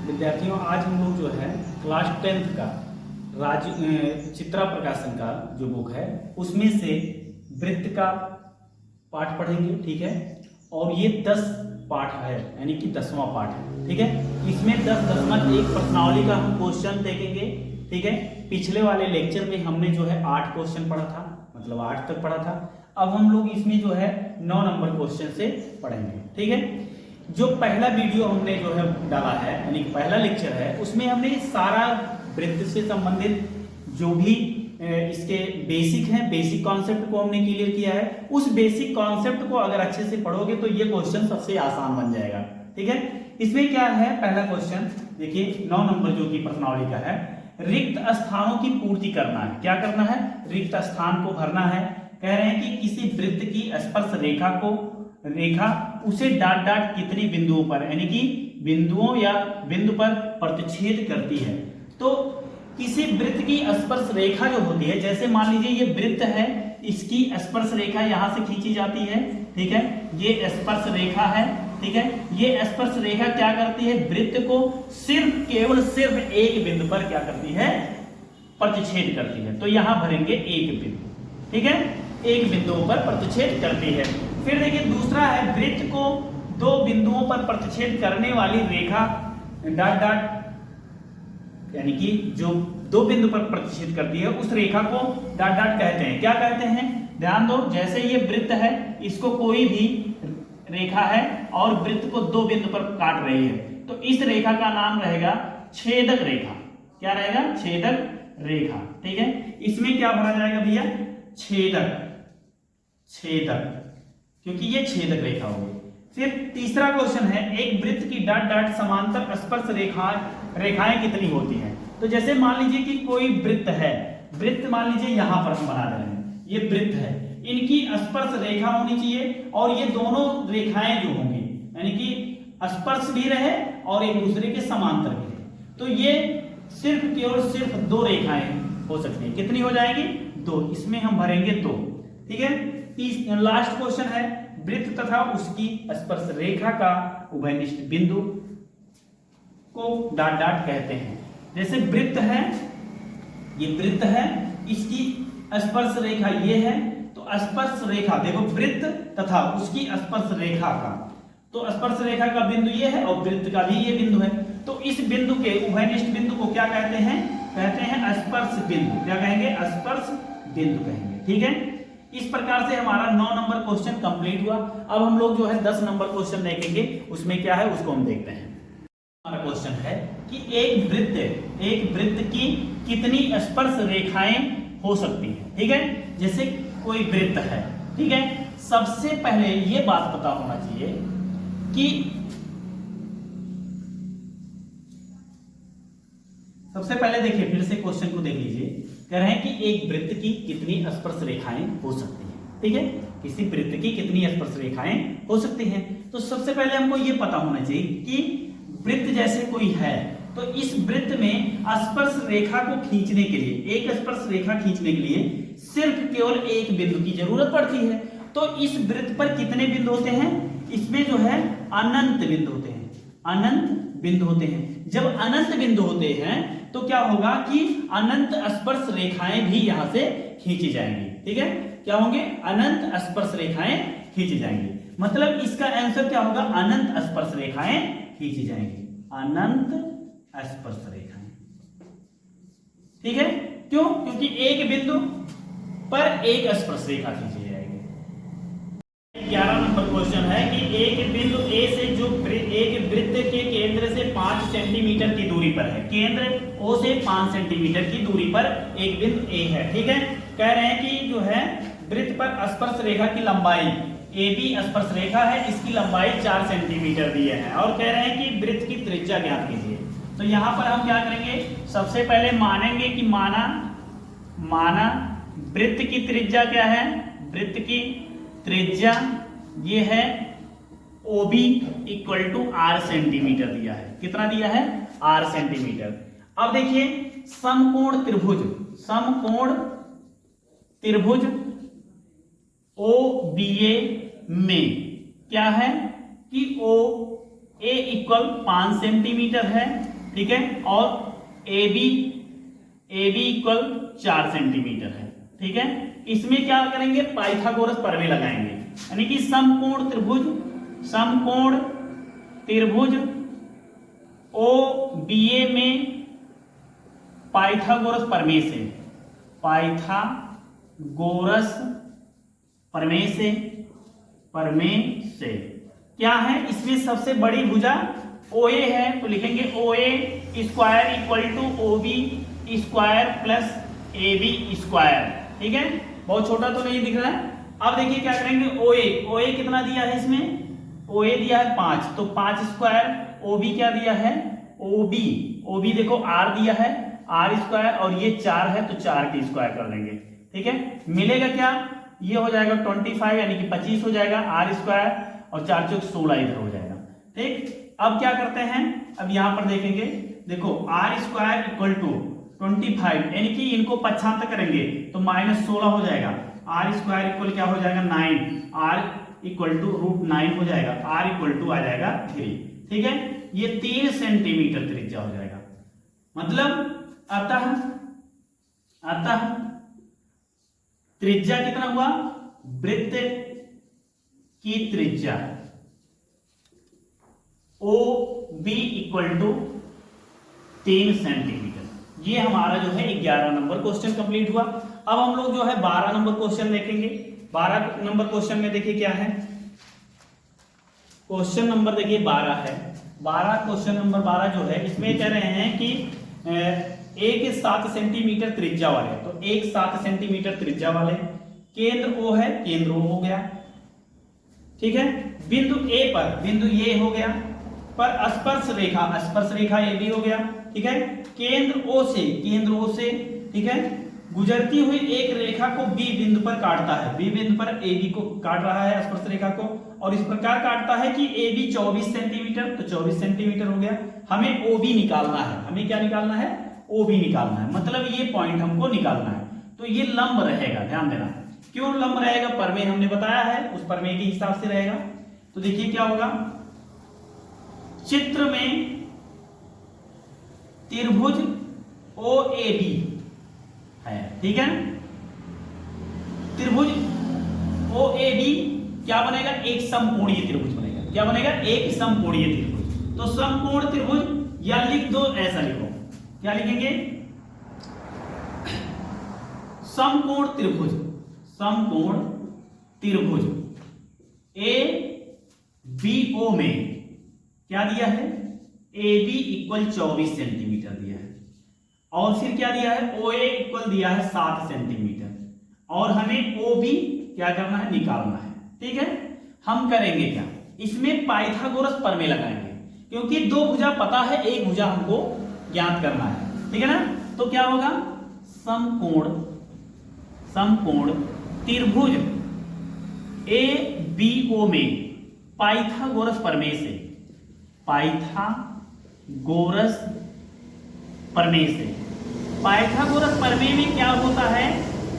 विद्यार्थियों, आज हम लोग जो है क्लास 10th का चित्रा प्रकाशन का जो बुक है उसमें से वृत्त का पाठ पढ़ेंगे। ठीक है, और ये 10 पाठ है, यानी कि 10वां पाठ है। ठीक है, इसमें 10 प्रश्नावली का हम क्वेश्चन देखेंगे। ठीक है, पिछले वाले लेक्चर में हमने जो है 8 क्वेश्चन पढ़ा था, मतलब 8 तक पढ़ा था। अब हम लोग इसमें जो है 9 नंबर क्वेश्चन से पढ़ेंगे। ठीक है, जो पहला वीडियो हमने जो है डाला है, यानी कि पहला लेक्चर है, उसमें हमने सारा वृत्त से संबंधित जो भी इसके बेसिक हैं, बेसिक कॉन्सेप्ट को हमने क्लियर किया है। उस बेसिक कॉन्सेप्ट को अगर अच्छे से पढ़ोगे तो ये क्वेश्चन सबसे आसान बन जाएगा। ठीक है, इसमें क्या है, पहला क्वेश्चन देखिए 9 नंबर जो कि प्रश्नावली का है, रिक्त स्थानों की पूर्ति करना है। क्या करना है? रिक्त स्थान को भरना है। कह रहे हैं कि किसी वृत्त की स्पर्श रेखा उसे डॉट डॉट कितने बिंदुओं पर, यानी कि बिंदुओं या बिंदु पर प्रतिच्छेद करती है। तो किसी वृत्त की स्पर्श रेखा जो होती है, जैसे मान लीजिए ये वृत्त है, इसकी स्पर्श रेखा यहां से खींची जाती है। ठीक है, ये स्पर्श रेखा है। ठीक है, ये स्पर्श रेखा क्या करती है, वृत्त को केवल सिर्फ एक बिंदु पर क्या करती है, प्रतिच्छेद करती है। तो यहां भरेंगे एक बिंदु। ठीक है, एक बिंदु पर प्रतिच्छेद करती है। फिर देखिए दूसरा है, वृत्त को 2 बिंदुओं पर प्रतिच्छेद करने वाली रेखा डॉट डॉट, यानी कि जो 2 बिंदु पर प्रतिच्छेद करती है उस रेखा को डॉट डॉट कहते हैं। क्या कहते हैं, ध्यान दो, जैसे ये वृत्त है, इसको कोई भी रेखा है और वृत्त को 2 बिंदु पर काट रही है, तो इस रेखा का नाम रहेगा छेदक रेखा। क्या रहेगा? छेदक रेखा। ठीक है, इसमें क्या भरा जाएगा भैया, छेदक, क्योंकि ये छेदक रेखा होगी। फिर तीसरा क्वेश्चन है, एक वृत्त की डॉट डॉट समांतर स्पर्श रेखाएं कितनी होती हैं। तो जैसे मान लीजिए कि कोई वृत्त है, वृत्त मान लीजिए यहां पर हम बना रहे हैं, ये वृत्त है, इनकी स्पर्श रेखा होनी चाहिए और ये दोनों रेखाएं जो होंगी, यानी कि स्पर्श भी रहे और एक दूसरे के समांतर भी रहे, तो ये सिर्फ 2 रेखाएं हो सकती है। कितनी हो जाएगी? 2। इसमें हम भरेंगे 2। ठीक है, लास्ट क्वेश्चन है, वृत्त तथा उसकी स्पर्श रेखा का उभयनिष्ठ बिंदु को डॉट डॉट कहते हैं। जैसे वृत्त है, ये वृत्त है, इसकी स्पर्श रेखा ये है, तो स्पर्श रेखा देखो, वृत्त तथा उसकी स्पर्श रेखा का, तो स्पर्श रेखा का बिंदु ये है और वृत्त का भी ये बिंदु है, तो इस बिंदु के उभयनिष्ठ बिंदु को क्या कहते हैं? कहते हैं स्पर्श बिंदु। क्या कहेंगे? स्पर्श बिंदु कहेंगे। ठीक है, इस प्रकार से हमारा 9 नंबर क्वेश्चन कंप्लीट हुआ। अब हम लोग जो है 10 नंबर क्वेश्चन देखेंगे, उसमें क्या है उसको हम देखते हैं। हमारा क्वेश्चन है कि एक वृत्त की कितनी स्पर्श रेखाएं हो सकती हैं। ठीक है, जैसे कोई वृत्त है, ठीक है, सबसे पहले ये बात पता होना चाहिए कि सबसे पहले देखिए, फिर से क्वेश्चन को देख लीजिए। कह रहे हैं कि एक वृत्त की कितनी स्पर्श रेखाएं हो सकती हैं। ठीक है, किसी वृत्त की कितनी स्पर्श रेखाएं हो सकती हैं। तो सबसे पहले हमको ये पता होना चाहिए कि वृत्त जैसे कोई है, तो इस वृत्त में स्पर्श रेखा को खींचने के लिए, एक स्पर्श रेखा खींचने के लिए सिर्फ केवल एक बिंदु की जरूरत पड़ती है। तो इस वृत्त पर कितने बिंदु होते हैं? इसमें जो है अनंत बिंदु होते हैं, अनंत बिंदु होते हैं। जब अनंत बिंदु होते हैं तो क्या होगा कि अनंत स्पर्श रेखाएं भी यहां से खींची जाएंगी। ठीक है, क्या होंगे? अनंत स्पर्श रेखाएं खींची जाएंगी। मतलब इसका आंसर क्या होगा? अनंत स्पर्श रेखाएं खींची जाएंगी, अनंत स्पर्श रेखाएं। ठीक है, क्यों? क्योंकि एक बिंदु पर एक स्पर्श रेखा खींची जाएगी। 11 नंबर क्वेश्चन है कि एक बिंदु ए से जो एक वृत्त के केंद्र से 5 सेंटीमीटर की दूरी पर है, केंद्र ओ से 5 सेंटीमीटर की दूरी पर एक बिंदु ए है। ठीक है, कह रहे हैं कि जो है वृत्त पर स्पर्श रेखा की लंबाई ए बी स्पर्श रेखा है, इसकी लंबाई 4 सेंटीमीटर दिए हैं और कह रहे हैं कि वृत्त की त्रिज्या ज्ञात कीजिए। तो यहां पर हम क्या करेंगे, सबसे पहले मानेंगे कि माना वृत्त की त्रिज्या क्या है, वृत्त की त्रिज्या ये है OB equal to R centimetre दिया है। कितना दिया है? R centimetre. अब देखिए समकोण त्रिभुज OBA में क्या है कि OA इक्वल 5 सेंटीमीटर है ठीक है, और ए बी इक्वल 4 सेंटीमीटर है, ठीक है। इसमें क्या करेंगे, पाइथागोरस प्रमेय लगाएंगे, यानी कि समकोण त्रिभुज ओ बी ए में पाइथागोरस प्रमेय से क्या है, इसमें सबसे बड़ी भुजा OA है, तो लिखेंगे OA square equal to OB square plus AB square, ठीक है। बहुत छोटा तो नहीं दिख रहा है। अब देखिए क्या करेंगे, OA कितना दिया है, इसमें OA दिया है 5, तो 5 स्क्वायर, OB क्या दिया है, OB देखो R दिया है, R स्क्वायर, और ये 4 है तो 4 की स्क्वायर कर लेंगे, ठीक है। मिलेगा क्या, ये हो जाएगा 25 यानी कि 25 हो जाएगा, R स्क्वायर और 4 चौक 16 इधर हो जाएगा, ठीक। अब क्या करते हैं, अब यहां पर देखेंगे, देखो R स्क्वायर इक्वल टू 25, यानी कि इनको पक्षांतर करेंगे तो -16 हो जाएगा, R स्क्वायर इक्वल क्या हो जाएगा 9, R इक्वल टू √9 हो जाएगा, R इक्वल टू आ जाएगा 3, ठीक है। ये 3 सेंटीमीटर त्रिज्या हो जाएगा, मतलब अतः त्रिज्या कितना हुआ, वृत्त की त्रिज्या O B equal to 3 centimetre. ये हमारा जो है 11 नंबर क्वेश्चन कंप्लीट हुआ। अब हम लोग जो है 12 नंबर क्वेश्चन देखेंगे। 12 नंबर क्वेश्चन में देखिए क्या है, क्वेश्चन नंबर देखिए 12 है। 12 क्वेश्चन नंबर 12 जो है, इसमें कह रहे हैं कि एक 7 सेंटीमीटर त्रिज्या वाले, तो एक 7 सेंटीमीटर त्रिज्या वाले केंद्र O है, केंद्र O हो गया, ठीक है। बिंदु A पर, बिंदु ये हो गया, पर स्पर्श रेखा ये भी हो गया, ठीक है। केंद्र O से, ठीक है, गुजरती हुई एक रेखा को B बिंदु पर काटता है, B बिंदु पर AB को काट रहा है स्पर्श रेखा को, और इस प्रकार काटता है कि AB 24 सेंटीमीटर, तो 24 सेंटीमीटर हो गया। हमें OB निकालना है, हमें क्या निकालना है, OB निकालना है, मतलब ये पॉइंट हमको निकालना है। तो ये लंब रहेगा, ध्यान देना, क्यों लंब रहेगा, प्रमेय हमने बताया है, उस प्रमेय के हिसाब से रहेगा। तो देखिए क्या होगा, चित्र में त्रिभुज OAB है, ठीक है। त्रिभुज OAB क्या बनेगा, एक समकोणीय त्रिभुज बनेगा, क्या बनेगा, एक समकोणीय त्रिभुज। तो समकोण त्रिभुज, या लिख दो, ऐसा लिखो, क्या लिखेंगे, समकोण त्रिभुज ABO में क्या दिया है, AB इक्वल 24 सेंटीमीटर दिया है, और फिर क्या दिया है, OA इक्वल दिया है 7 सेंटीमीटर, और हमें OB क्या करना है, निकालना है, ठीक है। हम करेंगे क्या, इसमें पाइथागोरस प्रमेय लगाएंगे, क्योंकि दो भुजा पता है, एक भुजा हमको ज्ञात करना है, ठीक है ना। तो क्या होगा, समकोण त्रिभुज ABO में पाइथागोरस प्रमेय में क्या होता है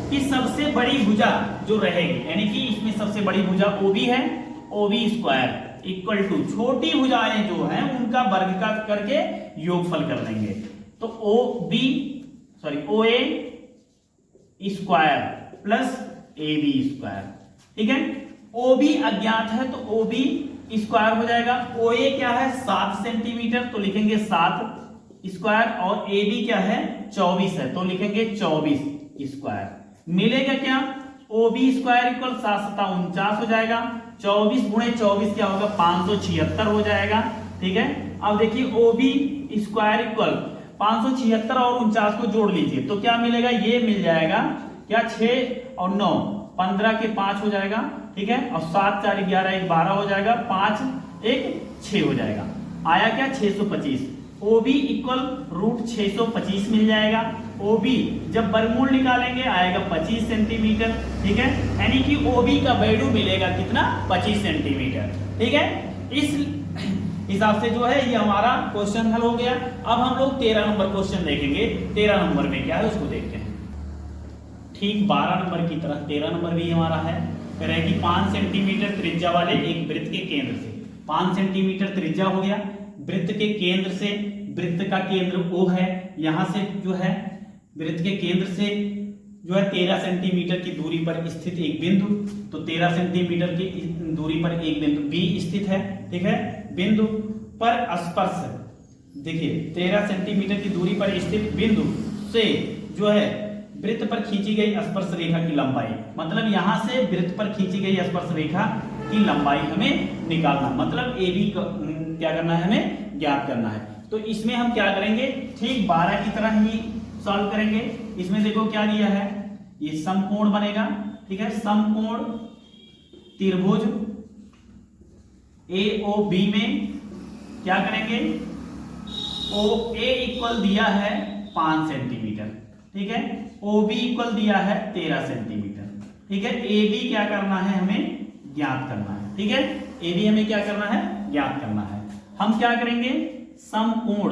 कि सबसे बड़ी भुजा जो रहेगी, यानी कि इसमें सबसे बड़ी भुजा OB है, OB स्क्वायर इक्वल टू छोटी भुजाएं जो हैं उनका वर्ग का करके योगफल कर लेंगे। तो OA square plus AB square, ठीक है। OB अज्ञात है तो OB स्क्वायर हो जाएगा, OA क्या है 7 सेंटीमीटर, तो लिखेंगे 7 स्क्वायर, और AB क्या है 24 है, तो लिखेंगे 24 स्क्वायर। मिलेगा क्या, OB स्क्वायर इक्वल 7 7 49 हो जाएगा, 24 गुणे 24 क्या होगा 576 हो जाएगा, ठीक है। अब देखिए OB स्क्वायर इक्वल 576 और 49 को जोड़ लीजिए, तो क्या मिलेगा, ये मिल जाएगा क्या, 6 और 9 15 के 5 हो जाएगा, ठीक है, और 7 4 11 1 12 हो जाएगा, 5 1 6 हो जाएगा, आया क्या 625। OB इक्वल √625 मिल जाएगा। OB जब वर्गमूल निकालेंगे आएगा 25 सेंटीमीटर, ठीक है, यानी कि OB का वैल्यू मिलेगा कितना, 25 सेंटीमीटर, ठीक है। इस हिसाब से जो है ये हमारा क्वेश्चन हल हो गया। अब हम लोग 13 नंबर क्वेश्चन देखेंगे। 13 नंबर में क्या है उसको देखते हैं। ठीक 12 नंबर की तरह 13 नंबर भी हमारा है, कह रहे हैं कि 5 सेंटीमीटर त्रिज्या वाले एक वृत्त के केंद्र से 5 सेंटीमीटर त्रिज्या हो गया, वृत्त के केंद्र से, वृत्त का केंद्र O है, यहां से जो है वृत्त के केंद्र से जो है 13 सेंटीमीटर की दूरी पर स्थित एक बिंदु, तो 13 सेंटीमीटर की दूरी पर एक बिंदु B स्थित है, ठीक है। बिंदु पर स्पर्श, देखिए 13 सेंटीमीटर की दूरी पर स्थित बिंदु से जो है वृत्त पर खींची गई स्पर्श रेखा की लंबाई, मतलब यहां से वृत्त पर खींची गई स्पर्श रेखा की लंबाई हमें निकालना, मतलब AB क्या करना है, हमें ज्ञात करना है। तो इसमें हम क्या करेंगे, ठीक 12 की तरह ही सॉल्व करेंगे। इसमें देखो क्या दिया है, ये समकोण बनेगा, ठीक है। समकोण त्रिभुज AOB में क्या करेंगे, OA इक्वल दिया है 5 सेंटीमीटर, ठीक है। OB इक्वल दिया है 13 सेंटीमीटर, ठीक है। AB क्या करना है, हमें ज्ञात करना है, ठीक है। AB हमें क्या करना है, ज्ञात करना है। हम क्या करेंगे, समकोण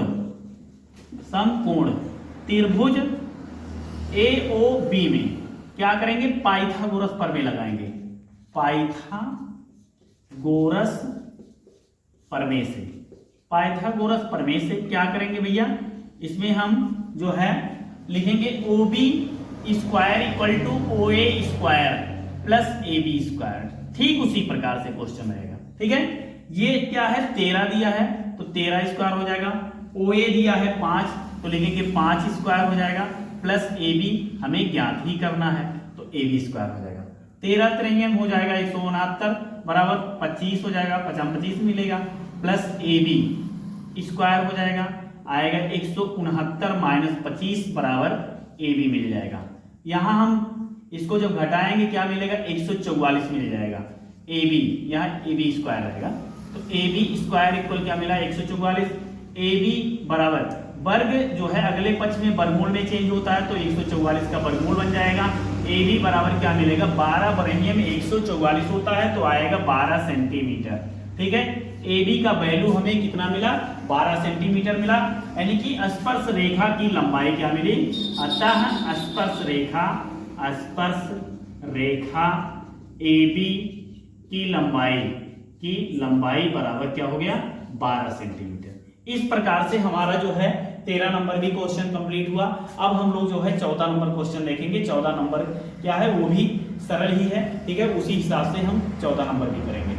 त्रिभुज AOB में क्या करेंगे, पाइथागोरस प्रमेय लगाएंगे, पाइथागोरस प्रमेय से, पाइथागोरस प्रमेय से क्या करेंगे भैया, इसमें हम जो है लिखेंगे OB square equal to OA square plus AB square, ठीक उसी प्रकार से क्वेश्चन रहेगा, ठीक है। ये क्या है, 13 दिया है तो 13 स्क्वायर हो जाएगा, OA दिया है 5 तो लिखेंगे 5 स्क्वायर हो जाएगा, प्लस AB हमें ज्ञात ही करना है तो AB स्क्वायर हो जाएगा। 13 त्रियंग हो जाएगा 169 बराबर 25 हो जाएगा, 25 मिलेगा, प्लस AB स्क्वायर हो जाएगा, आएगा 169 माइनस 25 बराबर AB मिल जाएगा। यहां हम इसको जब घटाएंगे क्या मिलेगा, 144 मिल जाएगा। AB यहाँ AB स्क्वायर रहेगा, तो AB स्क्वायर इक्वल क्या मिला, 144। AB बराबर वर्ग जो है अगले पक्ष में वर्गमूल में चेंज होता है, तो 144 का वर्गमूल बन जाएगा। AB बराबर क्या मिलेगा, 12 बरहिए में 144 होता है तो आएगा 12 सेंटीमीटर, ठीक है। AB का वैल्यू हमें कितना मिला, 12 सेंटीमीटर मिला, यानी कि स्पर्श रेखा की लंबाई क्या मिली, अतः स्पर्श रेखा AB की लंबाई बराबर क्या हो गया, 12 सेंटीमीटर। इस प्रकार से हमारा जो है 13 नंबर भी क्वेश्चन कंप्लीट हुआ। अब हम लोग जो है 14 नंबर क्वेश्चन देखेंगे। 14 नंबर क्या है, वो भी सरल ही है, ठीक है। उसी हिसाब से हम 14 नंबर भी करेंगे।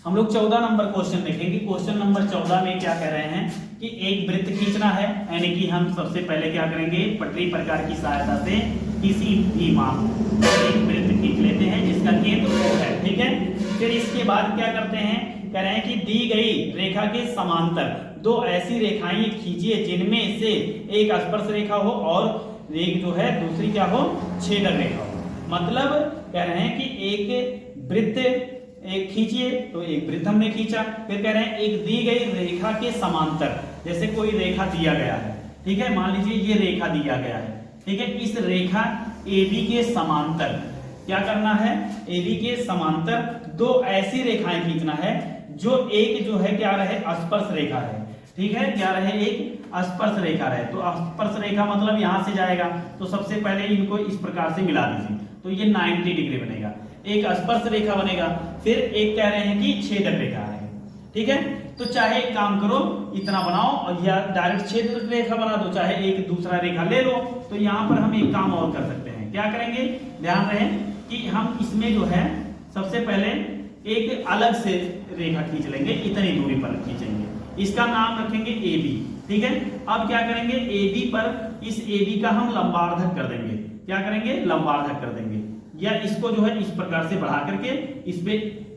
हम लोग 14 नंबर क्वेश्चन देखेंगे। क्वेश्चन नंबर 14 में क्या कह रहे हैं कि एक वृत्त खींचना है, यानी कि हम सबसे पहले क्या करेंगे, पटरी प्रकार की सहायता से किसी भी माप एक वृत्त खींच लेते हैं जिसका केंद्र O है, ठीक है। फिर इसके बाद क्या करते हैं, कह रहे हैं कि दी गई रेखा के समांतर 2 ऐसी रेखाएं खींचिए जिनमें से एक स्पर्श रेखा हो और एक जो है दूसरी क्या हो, छेदक रेखा हो। मतलब कह रहे हैं कि एक वृत्त एक खींचिए, तो एक वृत्त हमने खींचा। फिर कह रहे हैं एक दी गई रेखा के समांतर, जैसे कोई रेखा दिया गया है, ठीक है, मान लीजिए ये रेखा दिया गया है, ठीक है। इस रेखा AB के समांतर क्या करना है, AB के समांतर 2 ऐसी रेखाएं खींचना है जो एक जो है क्या रहे, स्पर्श रेखा है, ठीक है, क्या रहे, एक स्पर्श रेखा रहे। तो स्पर्श रेखा मतलब यहां से जाएगा, तो सबसे पहले इनको इस प्रकार से मिला दीजिए, तो ये 90 डिग्री बनेगा, एक स्पर्श रेखा बनेगा। फिर एक कह रहे हैं कि छेदक रेखा है, ठीक है। तो चाहे एक काम करो, इतना बनाओ और या डायरेक्ट छेदक रेखा बना दो, चाहे एक दूसरा रेखा ले लो। तो यहाँ पर हम एक काम और कर सकते हैं, क्या करेंगे, ध्यान रहे कि हम इसमें जो है सबसे पहले एक अलग से रेखा खींच लेंगे, इतनी दूरी पर खींचेंगे, इसका नाम रखेंगे AB, ठीक है। अब क्या करेंगे, AB पर इस AB का हम लंबार्धक कर देंगे, क्या करेंगे, लंबार्धक कर देंगे, या इसको जो है इस प्रकार से बढ़ा करके इस पे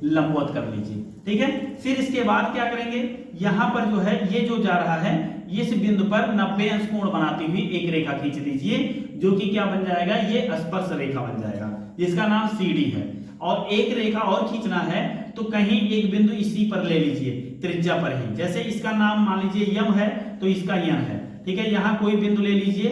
लंबवत कर लीजिए, ठीक है। फिर इसके बाद क्या करेंगे, यहाँ पर जो है ये जो जा रहा है इस बिंदु पर 90 अंश कोण बनाती हुई एक रेखा खींच लीजिए, जो कि क्या बन जाएगा, ये स्पर्श रेखा बन जाएगा, जिसका नाम CD है। और एक रेखा और खींचना है तो कहीं एक बिंदु इसी पर ले लीजिए, त्रिज्या पर ही, जैसे इसका नाम मान लीजिए यम है तो इसका यम है, ठीक है। यहाँ कोई बिंदु ले लीजिए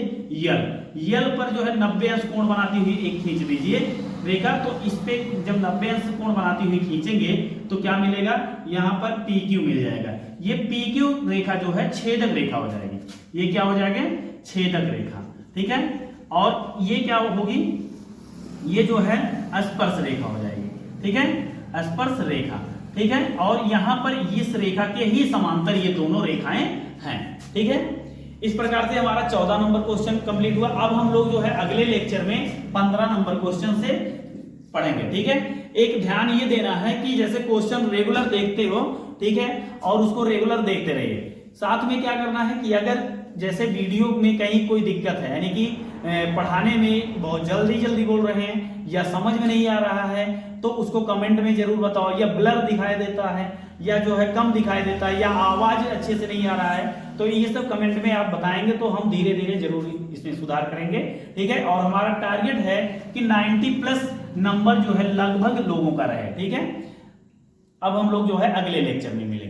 यल पर जो है 90 अंश कोण बनाती हुई एक खींच लीजिए रेखा। तो इस पे जब 90 अंश कोण बनाती हुई खींचेंगे तो क्या मिलेगा, यहाँ पर PQ मिल जाएगा। ये PQ रेखा जो है छेदक रेखा हो जाएगी, ये क्या हो जाएगा, छेदक रेखा, ठीक है। और ये क्या होगी, ये जो है स्पर्श रेखा हो जाएगी, ठीक है, स्पर्श रेखा। ठीक है, और यहां पर इस रेखा के ही समांतर ये दोनों रेखाएं हैं। ठीक है, इस प्रकार से हमारा 14 नंबर क्वेश्चन कंप्लीट हुआ। अब हम लोग जो है अगले लेक्चर में 15 नंबर क्वेश्चन से पढ़ेंगे। ठीक है, एक ध्यान ये देना है कि जैसे क्वेश्चन रेगुलर देखते हो, ठीक है, और उसको रेगुलर देखते रहिए। साथ में क्या करना है कि अगर जैसे वीडियो में कहीं कोई दिक्कत है, यानी कि पढ़ाने में बहुत जल्दी जल्दी बोल रहे हैं या समझ में नहीं आ रहा है, तो उसको कमेंट में जरूर बताओ, या ब्लर दिखाई देता है या जो है कम दिखाई देता है या आवाज अच्छे से नहीं आ रहा है, तो ये सब कमेंट में आप बताएंगे तो हम धीरे धीरे जरूर इसमें सुधार करेंगे। ठीक है, और हमारा टारगेट है कि 90 प्लस नंबर जो है लगभग लोगों का रहे। ठीक है, अब हम लोग जो है अगले लेक्चर में मिलेंगे।